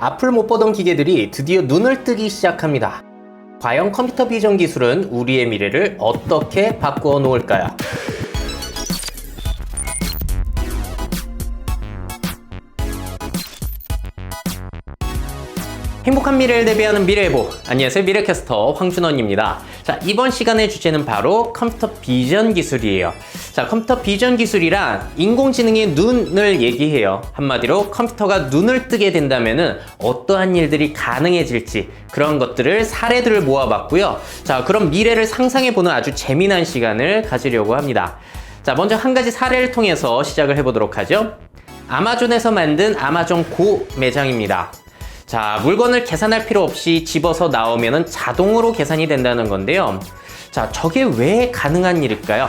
앞을 못 보던 기계들이 드디어 눈을 뜨기 시작합니다. 과연 컴퓨터 비전 기술은 우리의 미래를 어떻게 바꾸어 놓을까요? 행복한 미래를 대비하는 미래예보. 안녕하세요, 미래캐스터 황준원입니다. 자, 이번 시간의 주제는 바로 컴퓨터 비전 기술이에요. 자, 컴퓨터 비전 기술이란 인공지능의 눈을 얘기해요. 한마디로 컴퓨터가 눈을 뜨게 된다면은 어떠한 일들이 가능해질지, 그런 것들을 사례들을 모아봤고요. 자, 그럼 미래를 상상해보는 아주 재미난 시간을 가지려고 합니다. 자, 먼저 한 가지 사례를 통해서 시작을 해보도록 하죠. 아마존에서 만든 아마존 고 매장입니다. 자, 물건을 계산할 필요 없이 집어서 나오면 자동으로 계산이 된다는 건데요. 자, 저게 왜 가능한 일일까요?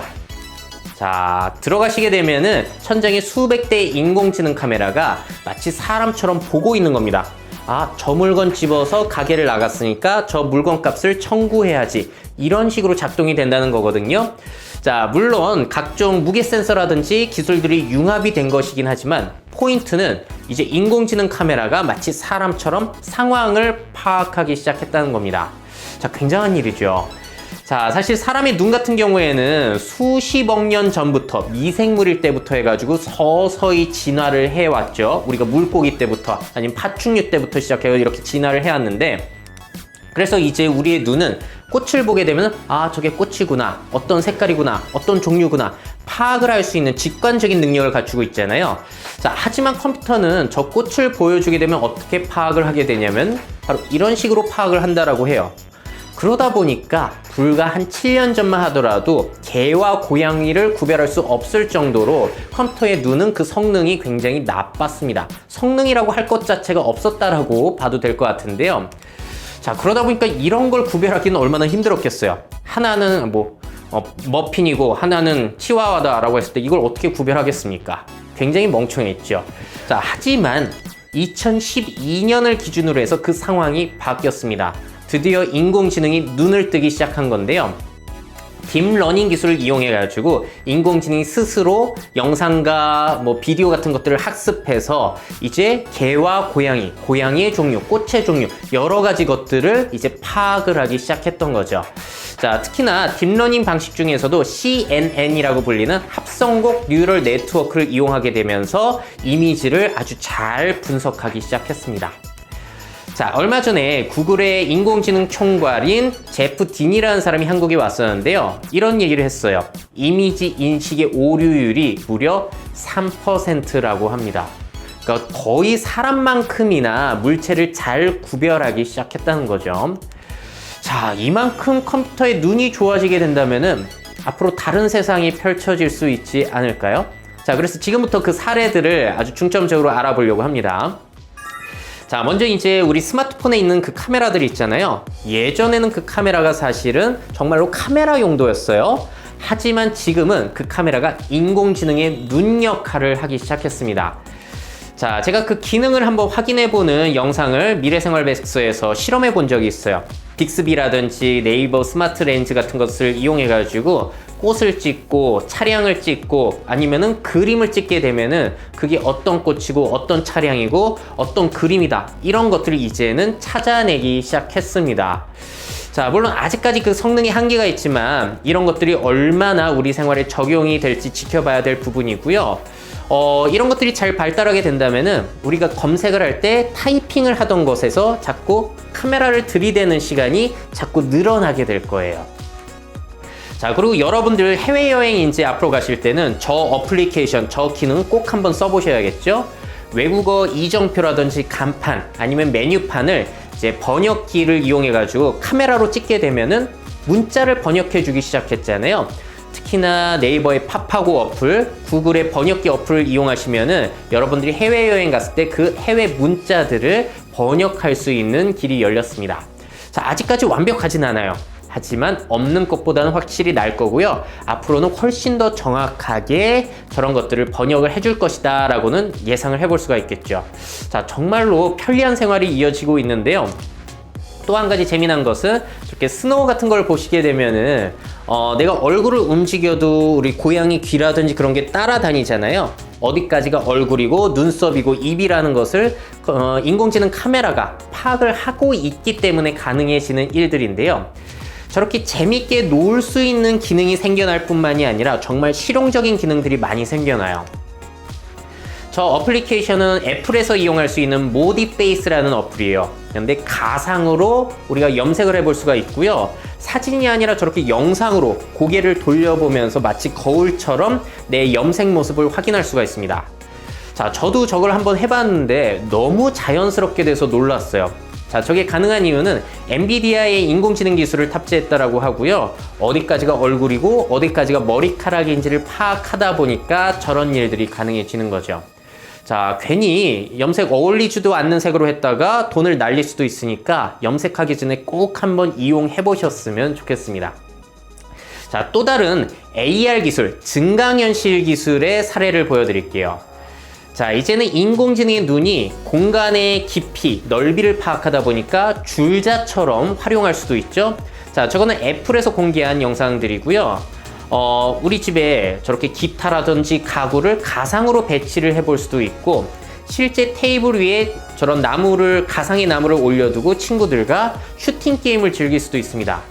자, 들어가시게 되면은 천장에 수백 대의 인공지능 카메라가 마치 사람처럼 보고 있는 겁니다. 아, 저 물건 집어서 가게를 나갔으니까 저 물건 값을 청구해야지. 이런 식으로 작동이 된다는 거거든요. 자, 물론 각종 무게 센서라든지 기술들이 융합이 된 것이긴 하지만 포인트는 이제 인공지능 카메라가 마치 사람처럼 상황을 파악하기 시작했다는 겁니다. 자, 굉장한 일이죠. 자, 사실 사람의 눈 같은 경우에는 수십억 년 전부터 미생물일 때부터 해가지고 서서히 진화를 해왔죠. 우리가 물고기 때부터 아니면 파충류 때부터 시작해서 이렇게 진화를 해왔는데, 그래서 이제 우리의 눈은 꽃을 보게 되면 아, 저게 꽃이구나, 어떤 색깔이구나, 어떤 종류구나 파악을 할 수 있는 직관적인 능력을 갖추고 있잖아요. 자, 하지만 컴퓨터는 저 꽃을 보여주게 되면 어떻게 파악을 하게 되냐면 바로 이런 식으로 파악을 한다라고 해요. 그러다 보니까 불과 한 7년 전만 하더라도 개와 고양이를 구별할 수 없을 정도로 컴퓨터의 눈은 그 성능이 굉장히 나빴습니다. 성능이라고 할 것 자체가 없었다라고 봐도 될 것 같은데요. 자, 그러다 보니까 이런 걸 구별하기는 얼마나 힘들었겠어요. 하나는 머핀이고 하나는 치와와다라고 했을 때 이걸 어떻게 구별하겠습니까? 굉장히 멍청했죠. 자, 하지만 2012년을 기준으로 해서 그 상황이 바뀌었습니다. 드디어 인공지능이 눈을 뜨기 시작한 건데요. 딥러닝 기술을 이용해가지고 인공지능이 스스로 영상과 비디오 같은 것들을 학습해서 이제 개와 고양이, 고양이의 종류, 꽃의 종류, 여러 가지 것들을 이제 파악을 하기 시작했던 거죠. 자, 특히나 딥러닝 방식 중에서도 CNN이라고 불리는 합성곡 뉴럴 네트워크를 이용하게 되면서 이미지를 아주 잘 분석하기 시작했습니다. 자, 얼마 전에 구글의 인공지능 총괄인 제프 딘이라는 사람이 한국에 왔었는데요. 이런 얘기를 했어요. 이미지 인식의 오류율이 무려 3%라고 합니다. 그러니까 거의 사람만큼이나 물체를 잘 구별하기 시작했다는 거죠. 자, 이만큼 컴퓨터의 눈이 좋아지게 된다면은 앞으로 다른 세상이 펼쳐질 수 있지 않을까요? 자, 그래서 지금부터 그 사례들을 아주 중점적으로 알아보려고 합니다. 자, 먼저 이제 우리 스마트폰에 있는 그 카메라들이 있잖아요. 예전에는 그 카메라가 사실은 정말로 카메라 용도였어요. 하지만 지금은 그 카메라가 인공지능의 눈 역할을 하기 시작했습니다. 자, 제가 그 기능을 한번 확인해보는 영상을 미래생활백서에서 실험해 본 적이 있어요. 빅스비라든지 네이버 스마트 렌즈 같은 것을 이용해가지고 꽃을 찍고 차량을 찍고 아니면은 그림을 찍게 되면은 그게 어떤 꽃이고 어떤 차량이고 어떤 그림이다, 이런 것들을 이제는 찾아내기 시작했습니다. 자, 물론 아직까지 그 성능이 한계가 있지만 이런 것들이 얼마나 우리 생활에 적용이 될지 지켜봐야 될 부분이고요. 이런 것들이 잘 발달하게 된다면은 우리가 검색을 할 때 타이핑을 하던 것에서 자꾸 카메라를 들이대는 시간이 자꾸 늘어나게 될 거예요. 자, 그리고 여러분들 해외여행 이제 앞으로 가실 때는 저 어플리케이션, 저 기능 꼭 한번 써보셔야겠죠? 외국어 이정표라든지 간판 아니면 메뉴판을 이제 번역기를 이용해가지고 카메라로 찍게 되면은 문자를 번역해주기 시작했잖아요. 특히나 네이버의 팝하고 어플, 구글의 번역기 어플을 이용하시면은 여러분들이 해외여행 갔을 때 그 해외 문자들을 번역할 수 있는 길이 열렸습니다. 자, 아직까지 완벽하진 않아요. 하지만 없는 것보다는 확실히 나을 거고요. 앞으로는 훨씬 더 정확하게 저런 것들을 번역을 해줄 것이다 라고는 예상을 해볼 수가 있겠죠. 자, 정말로 편리한 생활이 이어지고 있는데요. 또 한 가지 재미난 것은 이렇게 스노우 같은 걸 보시게 되면은 내가 얼굴을 움직여도 우리 고양이 귀라든지 그런 게 따라다니잖아요. 어디까지가 얼굴이고 눈썹이고 입이라는 것을 인공지능 카메라가 파악을 하고 있기 때문에 가능해지는 일들인데요. 저렇게 재밌게 놀 수 있는 기능이 생겨날 뿐만이 아니라 정말 실용적인 기능들이 많이 생겨나요. 저 어플리케이션은 애플에서 이용할 수 있는 모디페이스라는 어플이에요. 근데 가상으로 우리가 염색을 해볼 수가 있고요. 사진이 아니라 저렇게 영상으로 고개를 돌려보면서 마치 거울처럼 내 염색 모습을 확인할 수가 있습니다. 자, 저도 저걸 한번 해봤는데 너무 자연스럽게 돼서 놀랐어요. 자, 저게 가능한 이유는 엔비디아의 인공지능 기술을 탑재했다라고 하고요. 어디까지가 얼굴이고 어디까지가 머리카락인지를 파악하다 보니까 저런 일들이 가능해지는 거죠. 자, 괜히 염색 어울리지도 않는 색으로 했다가 돈을 날릴 수도 있으니까 염색하기 전에 꼭 한번 이용해 보셨으면 좋겠습니다. 자, 또 다른 AR 기술, 증강현실 기술의 사례를 보여드릴게요. 자, 이제는 인공지능의 눈이 공간의 깊이, 넓이를 파악하다 보니까 줄자처럼 활용할 수도 있죠. 자, 저거는 애플에서 공개한 영상들이고요. 우리 집에 저렇게 기타라든지 가구를 가상으로 배치를 해볼 수도 있고, 실제 테이블 위에 저런 가상의 나무를 올려두고 친구들과 슈팅 게임을 즐길 수도 있습니다.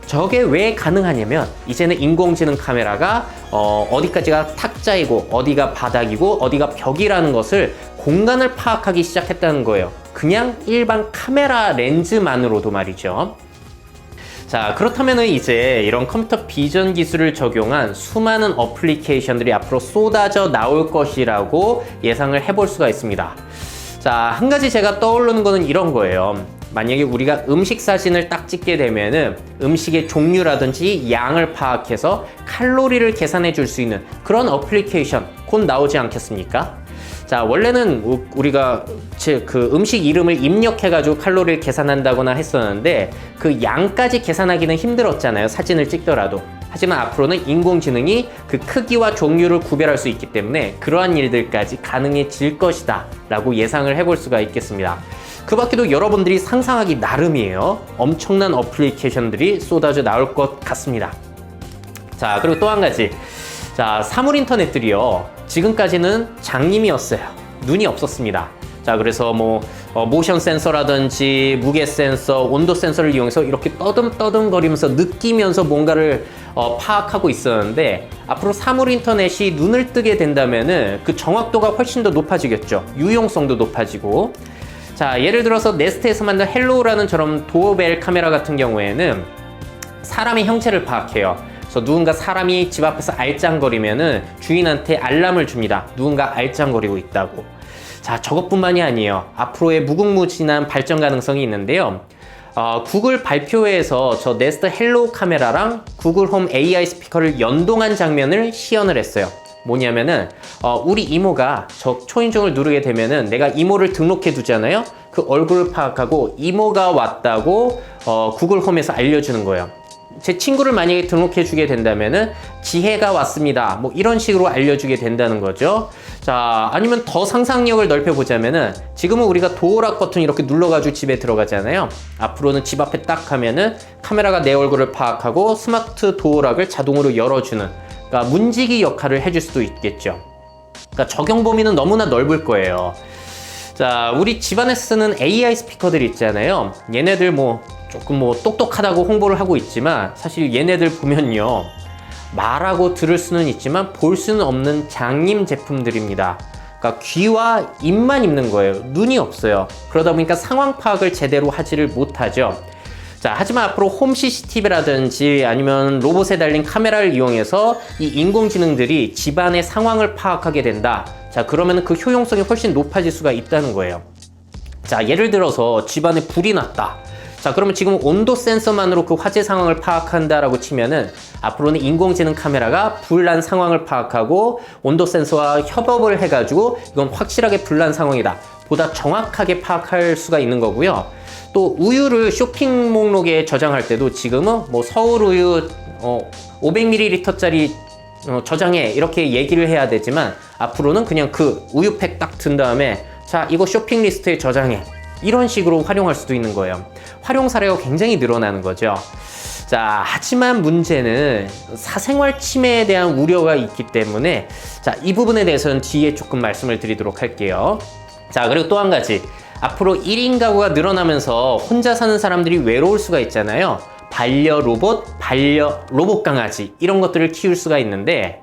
저게 왜 가능하냐면 이제는 인공지능 카메라가 어디까지가 탁자이고 어디가 바닥이고 어디가 벽이라는 것을 공간을 파악하기 시작했다는 거예요. 그냥 일반 카메라 렌즈만으로도 말이죠. 자, 그렇다면 이제 이런 컴퓨터 비전 기술을 적용한 수많은 어플리케이션들이 앞으로 쏟아져 나올 것이라고 예상을 해볼 수가 있습니다. 자, 한 가지 제가 떠오르는 거는 이런 거예요. 만약에 우리가 음식 사진을 딱 찍게 되면은 음식의 종류라든지 양을 파악해서 칼로리를 계산해 줄 수 있는 그런 어플리케이션 곧 나오지 않겠습니까? 자, 원래는 우리가 그 음식 이름을 입력해가지고 칼로리를 계산한다거나 했었는데 그 양까지 계산하기는 힘들었잖아요. 사진을 찍더라도. 하지만 앞으로는 인공지능이 그 크기와 종류를 구별할 수 있기 때문에 그러한 일들까지 가능해질 것이다 라고 예상을 해볼 수가 있겠습니다. 그 밖에도 여러분들이 상상하기 나름이에요. 엄청난 어플리케이션들이 쏟아져 나올 것 같습니다. 자, 그리고 또 한 가지. 자, 사물 인터넷들이요. 지금까지는 장님이었어요. 눈이 없었습니다. 자, 그래서 모션 센서라든지 무게 센서, 온도 센서를 이용해서 이렇게 떠듬떠듬거리면서 느끼면서 뭔가를 파악하고 있었는데 앞으로 사물 인터넷이 눈을 뜨게 된다면은 그 정확도가 훨씬 더 높아지겠죠. 유용성도 높아지고. 자, 예를 들어서 네스트에서 만든 헬로우라는 저런 도어벨 카메라 같은 경우에는 사람의 형체를 파악해요. 그래서 누군가 사람이 집 앞에서 알짱거리면은 주인한테 알람을 줍니다. 누군가 알짱거리고 있다고. 자, 저것뿐만이 아니에요. 앞으로의 무궁무진한 발전 가능성이 있는데요. 구글 발표회에서 저 네스트 헬로우 카메라랑 구글 홈 AI 스피커를 연동한 장면을 시연을 했어요. 뭐냐면은 우리 이모가 저 초인종을 누르게 되면은 내가 이모를 등록해 두잖아요. 그 얼굴을 파악하고 이모가 왔다고 구글 홈에서 알려주는 거예요. 제 친구를 만약에 등록해 주게 된다면은 지혜가 왔습니다. 뭐 이런 식으로 알려주게 된다는 거죠. 자, 아니면 더 상상력을 넓혀 보자면은 지금은 우리가 도어락 버튼 이렇게 눌러가지고 집에 들어가잖아요. 앞으로는 집 앞에 딱 하면은 카메라가 내 얼굴을 파악하고 스마트 도어락을 자동으로 열어주는, 그러니까 문지기 역할을 해줄 수도 있겠죠. 그러니까 적용 범위는 너무나 넓을 거예요. 자, 우리 집안에서 쓰는 AI 스피커들 있잖아요. 얘네들 조금 똑똑하다고 홍보를 하고 있지만 사실 얘네들 보면요, 말하고 들을 수는 있지만 볼 수는 없는 장님 제품들입니다. 그러니까 귀와 입만 있는 거예요. 눈이 없어요. 그러다 보니까 상황 파악을 제대로 하지를 못하죠. 자, 하지만 앞으로 홈 CCTV라든지 아니면 로봇에 달린 카메라를 이용해서 이 인공지능들이 집안의 상황을 파악하게 된다. 자, 그러면 그 효용성이 훨씬 높아질 수가 있다는 거예요. 자, 예를 들어서 집안에 불이 났다. 자, 그러면 지금 온도 센서만으로 그 화재 상황을 파악한다라고 치면은 앞으로는 인공지능 카메라가 불난 상황을 파악하고 온도 센서와 협업을 해가지고 이건 확실하게 불난 상황이다 보다 정확하게 파악할 수가 있는 거고요. 또 우유를 쇼핑 목록에 저장할 때도 지금은 서울 우유 500ml짜리 저장해 이렇게 얘기를 해야 되지만 앞으로는 그냥 그 우유팩 딱 든 다음에 자, 이거 쇼핑 리스트에 저장해 이런 식으로 활용할 수도 있는 거예요. 활용 사례가 굉장히 늘어나는 거죠. 자, 하지만 문제는 사생활 침해에 대한 우려가 있기 때문에 자, 이 부분에 대해서는 뒤에 조금 말씀을 드리도록 할게요. 자, 그리고 또 한 가지. 앞으로 1인 가구가 늘어나면서 혼자 사는 사람들이 외로울 수가 있잖아요. 반려 로봇, 반려 로봇 강아지 이런 것들을 키울 수가 있는데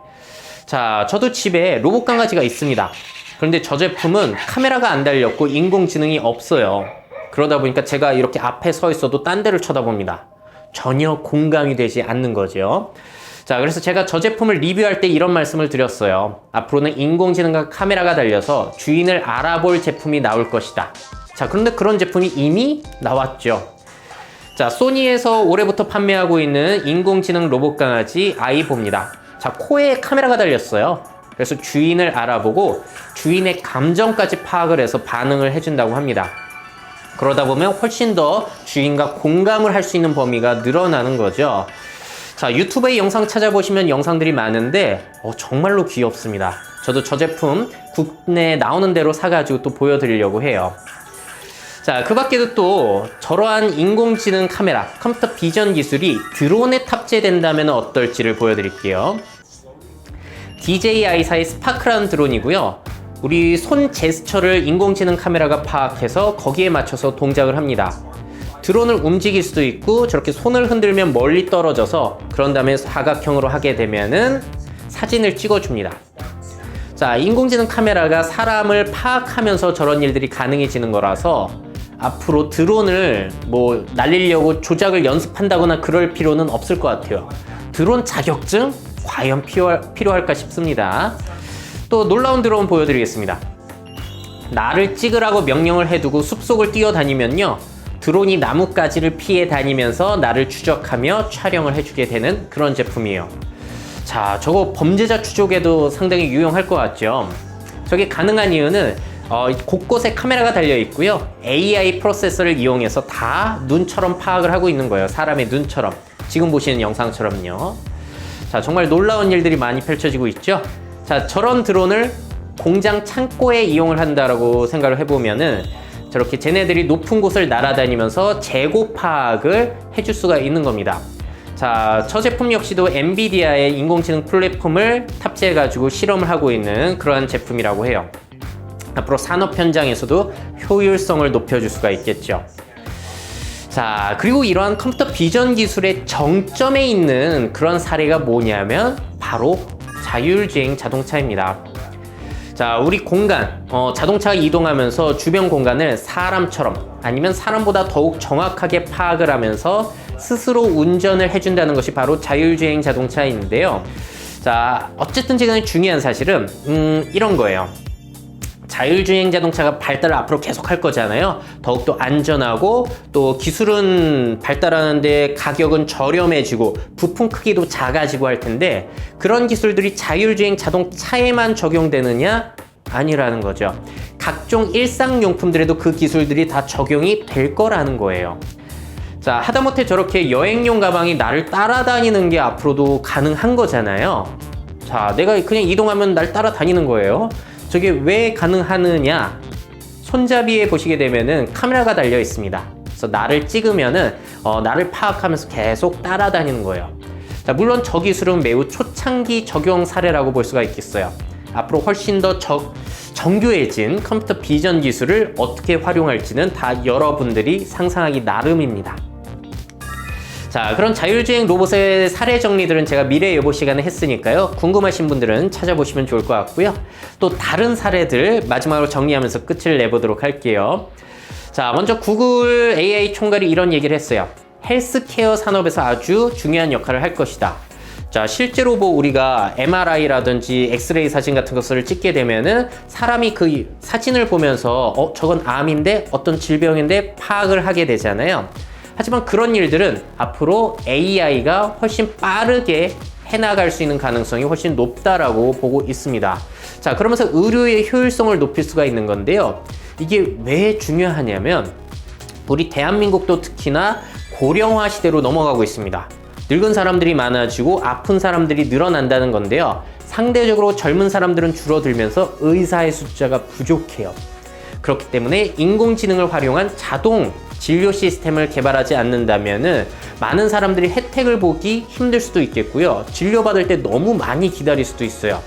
자, 저도 집에 로봇 강아지가 있습니다. 그런데 저 제품은 카메라가 안 달렸고 인공지능이 없어요. 그러다 보니까 제가 이렇게 앞에 서 있어도 딴 데를 쳐다봅니다. 전혀 공감이 되지 않는 거죠. 자, 그래서 제가 저 제품을 리뷰할 때 이런 말씀을 드렸어요. 앞으로는 인공지능과 카메라가 달려서 주인을 알아볼 제품이 나올 것이다. 자, 그런데 그런 제품이 이미 나왔죠. 자, 소니에서 올해부터 판매하고 있는 인공지능 로봇 강아지 아이보입니다. 자, 코에 카메라가 달렸어요. 그래서 주인을 알아보고 주인의 감정까지 파악을 해서 반응을 해준다고 합니다. 그러다 보면 훨씬 더 주인과 공감을 할 수 있는 범위가 늘어나는 거죠. 자, 유튜브에 영상 찾아보시면 영상들이 많은데 정말로 귀엽습니다. 저도 저 제품 국내에 나오는 대로 사가지고 또 보여드리려고 해요. 자, 그 밖에도 또 저러한 인공지능 카메라, 컴퓨터 비전 기술이 드론에 탑재된다면 어떨지를 보여드릴게요. DJI사의 스파크라는 드론이고요. 우리 손 제스처를 인공지능 카메라가 파악해서 거기에 맞춰서 동작을 합니다. 드론을 움직일 수도 있고 저렇게 손을 흔들면 멀리 떨어져서 그런 다음에 사각형으로 하게 되면은 사진을 찍어줍니다. 자, 인공지능 카메라가 사람을 파악하면서 저런 일들이 가능해지는 거라서 앞으로 드론을 뭐 날리려고 조작을 연습한다거나 그럴 필요는 없을 것 같아요. 드론 자격증? 과연 필요할까 싶습니다. 또 놀라운 드론 보여드리겠습니다. 나를 찍으라고 명령을 해두고 숲속을 뛰어다니면요, 드론이 나뭇가지를 피해 다니면서 나를 추적하며 촬영을 해주게 되는 그런 제품이에요. 자, 저거 범죄자 추적에도 상당히 유용할 것 같죠. 저게 가능한 이유는 곳곳에 카메라가 달려 있고요, AI 프로세서를 이용해서 다 눈처럼 파악을 하고 있는 거예요. 사람의 눈처럼. 지금 보시는 영상처럼요. 자, 정말 놀라운 일들이 많이 펼쳐지고 있죠. 자, 저런 드론을 공장 창고에 이용을 한다라고 생각을 해보면은 저렇게 쟤네들이 높은 곳을 날아다니면서 재고 파악을 해줄 수가 있는 겁니다. 자, 저 제품 역시도 엔비디아의 인공지능 플랫폼을 탑재해가지고 실험을 하고 있는 그러한 제품이라고 해요. 앞으로 산업 현장에서도 효율성을 높여줄 수가 있겠죠. 자, 그리고 이러한 컴퓨터 비전 기술의 정점에 있는 그런 사례가 뭐냐면 바로 자율주행 자동차입니다. 자, 우리 공간, 자동차가 이동하면서 주변 공간을 사람처럼 아니면 사람보다 더욱 정확하게 파악을 하면서 스스로 운전을 해준다는 것이 바로 자율주행 자동차인데요. 자, 어쨌든 지금 중요한 사실은 이런 거예요. 자율주행 자동차가 발달을 앞으로 계속 할 거잖아요. 더욱더 안전하고 또 기술은 발달하는데 가격은 저렴해지고 부품 크기도 작아지고 할 텐데 그런 기술들이 자율주행 자동차에만 적용되느냐? 아니라는 거죠. 각종 일상용품들에도 그 기술들이 다 적용이 될 거라는 거예요. 자, 하다못해 저렇게 여행용 가방이 나를 따라다니는 게 앞으로도 가능한 거잖아요. 자, 내가 그냥 이동하면 날 따라다니는 거예요. 저게 왜 가능하느냐? 손잡이에 보시게 되면은 카메라가 달려 있습니다. 그래서 나를 찍으면은 나를 파악하면서 계속 따라다니는 거예요. 자, 물론 저 기술은 매우 초창기 적용 사례라고 볼 수가 있겠어요. 앞으로 훨씬 더 정교해진 컴퓨터 비전 기술을 어떻게 활용할지는 다 여러분들이 상상하기 나름입니다. 자, 그런 자율주행 로봇의 사례 정리들은 제가 미래 예보 시간에 했으니까요. 궁금하신 분들은 찾아보시면 좋을 것 같고요. 또 다른 사례들 마지막으로 정리하면서 끝을 내보도록 할게요. 자, 먼저 구글 AI 총괄이 이런 얘기를 했어요. 헬스케어 산업에서 아주 중요한 역할을 할 것이다. 자, 실제로 우리가 MRI라든지 엑스레이 사진 같은 것을 찍게 되면은 사람이 그 사진을 보면서 저건 암인데 어떤 질병인데 파악을 하게 되잖아요. 하지만 그런 일들은 앞으로 AI가 훨씬 빠르게 해나갈 수 있는 가능성이 훨씬 높다라고 보고 있습니다. 자, 그러면서 의료의 효율성을 높일 수가 있는 건데요. 이게 왜 중요하냐면 우리 대한민국도 특히나 고령화 시대로 넘어가고 있습니다. 늙은 사람들이 많아지고 아픈 사람들이 늘어난다는 건데요. 상대적으로 젊은 사람들은 줄어들면서 의사의 숫자가 부족해요. 그렇기 때문에 인공지능을 활용한 자동 진료 시스템을 개발하지 않는다면은 많은 사람들이 혜택을 보기 힘들 수도 있겠고요. 진료받을 때 너무 많이 기다릴 수도 있어요.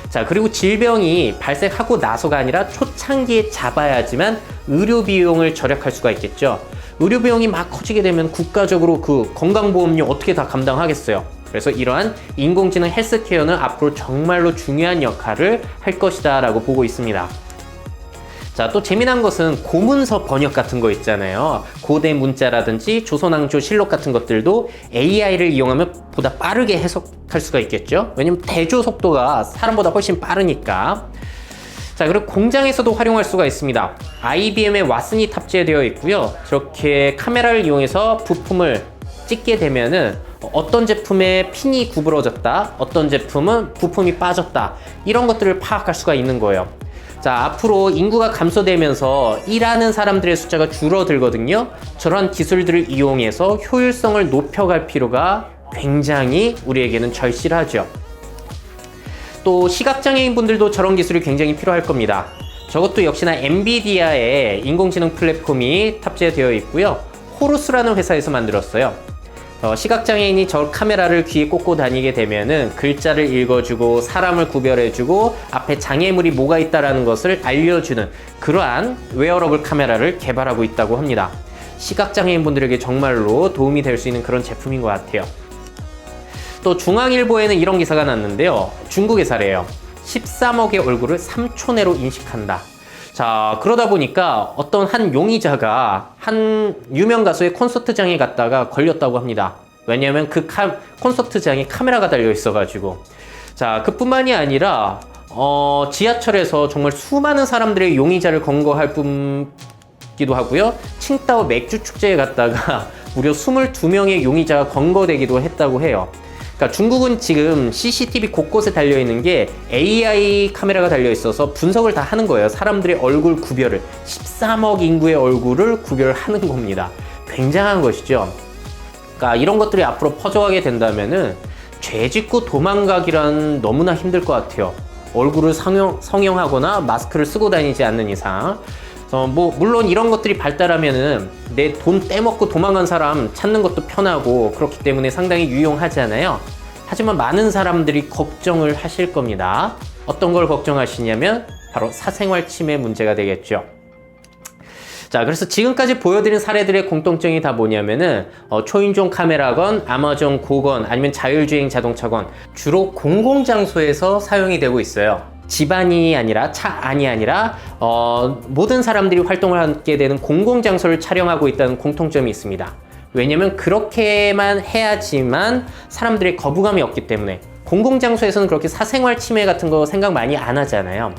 자, 그리고 질병이 발생하고 나서가 아니라 초창기에 잡아야지만 의료 비용을 절약할 수가 있겠죠. 의료 비용이 막 커지게 되면 국가적으로 그 건강보험료 어떻게 다 감당하겠어요. 그래서 이러한 인공지능 헬스케어는 앞으로 정말로 중요한 역할을 할 것이다 라고 보고 있습니다. 자, 또 재미난 것은 고문서 번역 같은 거 있잖아요. 고대 문자라든지 조선왕조 실록 같은 것들도 AI를 이용하면 보다 빠르게 해석할 수가 있겠죠. 왜냐면 대조 속도가 사람보다 훨씬 빠르니까. 자, 그리고 공장에서도 활용할 수가 있습니다. IBM의 왓슨이 탑재되어 있고요. 저렇게 카메라를 이용해서 부품을 찍게 되면은 어떤 제품에 핀이 구부러졌다, 어떤 제품은 부품이 빠졌다, 이런 것들을 파악할 수가 있는 거예요. 자, 앞으로 인구가 감소되면서 일하는 사람들의 숫자가 줄어들거든요. 저런 기술들을 이용해서 효율성을 높여갈 필요가 굉장히 우리에게는 절실하죠. 또 시각장애인 분들도 저런 기술이 굉장히 필요할 겁니다. 저것도 역시나 엔비디아의 인공지능 플랫폼이 탑재되어 있고요. 호루스라는 회사에서 만들었어요. 시각장애인이 저 카메라를 귀에 꽂고 다니게 되면은 글자를 읽어주고 사람을 구별해주고 앞에 장애물이 뭐가 있다라는 것을 알려주는 그러한 웨어러블 카메라를 개발하고 있다고 합니다. 시각장애인 분들에게 정말로 도움이 될 수 있는 그런 제품인 것 같아요. 또 중앙일보에는 이런 기사가 났는데요. 중국 회사래요. 13억의 얼굴을 3초 내로 인식한다. 자, 그러다 보니까 어떤 한 용의자가 한 유명 가수의 콘서트장에 갔다가 걸렸다고 합니다. 왜냐하면 그 콘서트장에 카메라가 달려 있어가지고. 자, 그뿐만이 아니라 지하철에서 정말 수많은 사람들의 용의자를 검거할 뿐기도 하고요. 칭따오 맥주 축제에 갔다가 무려 22명의 용의자가 검거되기도 했다고 해요. 그러니까 중국은 지금 CCTV 곳곳에 달려있는 게 AI 카메라가 달려있어서 분석을 다 하는 거예요. 사람들의 얼굴 구별을, 13억 인구의 얼굴을 구별하는 겁니다. 굉장한 것이죠. 그러니까 이런 것들이 앞으로 퍼져가게 된다면은 죄 짓고 도망가기란 너무나 힘들 것 같아요. 얼굴을 성형하거나 마스크를 쓰고 다니지 않는 이상. 물론 이런 것들이 발달하면은 내 돈 떼먹고 도망간 사람 찾는 것도 편하고 그렇기 때문에 상당히 유용하잖아요. 하지만 많은 사람들이 걱정을 하실 겁니다. 어떤 걸 걱정하시냐면 바로 사생활 침해 문제가 되겠죠. 자, 그래서 지금까지 보여드린 사례들의 공통점이 다 뭐냐면은 초인종 카메라건, 아마존 고건, 아니면 자율주행 자동차건 주로 공공장소에서 사용이 되고 있어요. 집안이 아니라 차 안이 아니라 모든 사람들이 활동을 하게 되는 공공장소를 촬영하고 있다는 공통점이 있습니다. 왜냐면 그렇게만 해야지만 사람들의 거부감이 없기 때문에. 공공장소에서는 그렇게 사생활 침해 같은 거 생각 많이 안 하잖아요.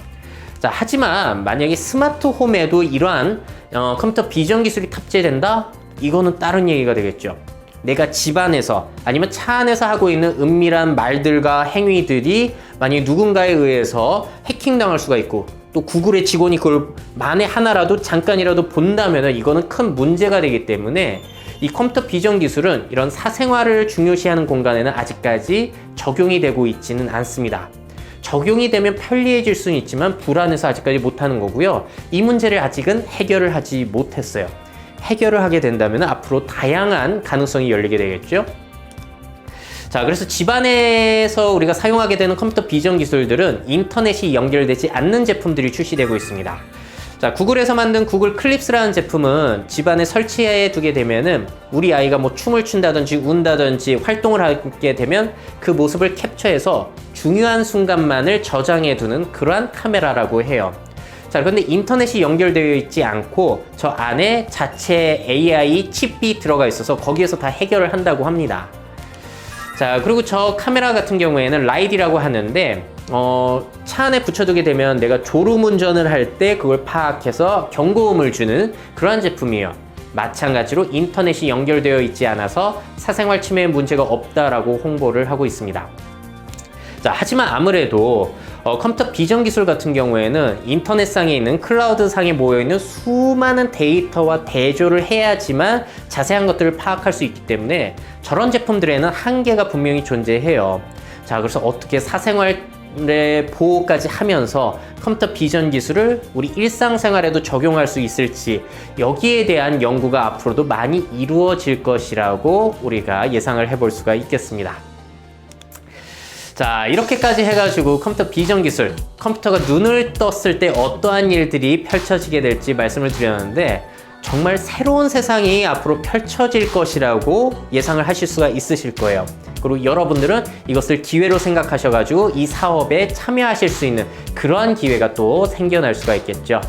자, 하지만 만약에 스마트홈에도 이러한 컴퓨터 비전 기술이 탑재된다? 이거는 다른 얘기가 되겠죠. 내가 집안에서 아니면 차 안에서 하고 있는 은밀한 말들과 행위들이 만약에 누군가에 의해서 해킹당할 수가 있고 또 구글의 직원이 그걸 만에 하나라도 잠깐이라도 본다면 이거는 큰 문제가 되기 때문에 이 컴퓨터 비전 기술은 이런 사생활을 중요시하는 공간에는 아직까지 적용이 되고 있지는 않습니다. 적용이 되면 편리해질 수는 있지만 불안해서 아직까지 못하는 거고요. 이 문제를 아직은 해결을 하지 못했어요. 해결을 하게 된다면 앞으로 다양한 가능성이 열리게 되겠죠. 자, 그래서 집안에서 우리가 사용하게 되는 컴퓨터 비전 기술들은 인터넷이 연결되지 않는 제품들이 출시되고 있습니다. 자, 구글에서 만든 구글 클립스라는 제품은 집안에 설치해 두게 되면은 우리 아이가 뭐 춤을 춘다든지 운다든지 활동을 하게 되면 그 모습을 캡처해서 중요한 순간만을 저장해 두는 그러한 카메라라고 해요. 자, 그런데 인터넷이 연결되어 있지 않고 저 안에 자체 AI 칩이 들어가 있어서 거기에서 다 해결을 한다고 합니다. 자, 그리고 저 카메라 같은 경우에는 라이디라고 하는데 차 안에 붙여두게 되면 내가 졸음운전을 할 때 그걸 파악해서 경고음을 주는 그러한 제품이에요. 마찬가지로 인터넷이 연결되어 있지 않아서 사생활 침해 문제가 없다라고 홍보를 하고 있습니다. 자, 하지만 아무래도 컴퓨터 비전 기술 같은 경우에는 인터넷상에 있는 클라우드상에 모여있는 수많은 데이터와 대조를 해야지만 자세한 것들을 파악할 수 있기 때문에 저런 제품들에는 한계가 분명히 존재해요. 자, 그래서 어떻게 사생활 인공지능의 보호까지 하면서 컴퓨터 비전 기술을 우리 일상생활에도 적용할 수 있을지 여기에 대한 연구가 앞으로도 많이 이루어질 것이라고 우리가 예상을 해볼 수가 있겠습니다. 자, 이렇게까지 해가지고 컴퓨터 비전 기술, 컴퓨터가 눈을 떴을 때 어떠한 일들이 펼쳐지게 될지 말씀을 드렸는데 정말 새로운 세상이 앞으로 펼쳐질 것이라고 예상을 하실 수가 있으실 거예요. 그리고 여러분들은 이것을 기회로 생각하셔가지고 이 사업에 참여하실 수 있는 그러한 기회가 또 생겨날 수가 있겠죠.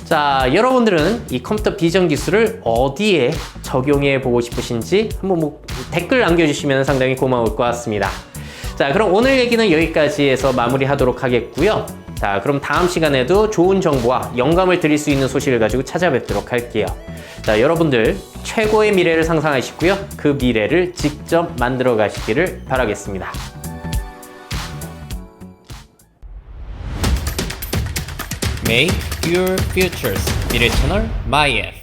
자, 여러분들은 이 컴퓨터 비전 기술을 어디에 적용해 보고 싶으신지 한번 댓글 남겨주시면 상당히 고마울 것 같습니다. 자, 그럼 오늘 얘기는 여기까지 해서 마무리하도록 하겠고요. 자, 그럼 다음 시간에도 좋은 정보와 영감을 드릴 수 있는 소식을 가지고 찾아뵙도록 할게요. 자, 여러분들 최고의 미래를 상상하시고요. 그 미래를 직접 만들어 가시기를 바라겠습니다. Make your futures. 미래 채널 MyF.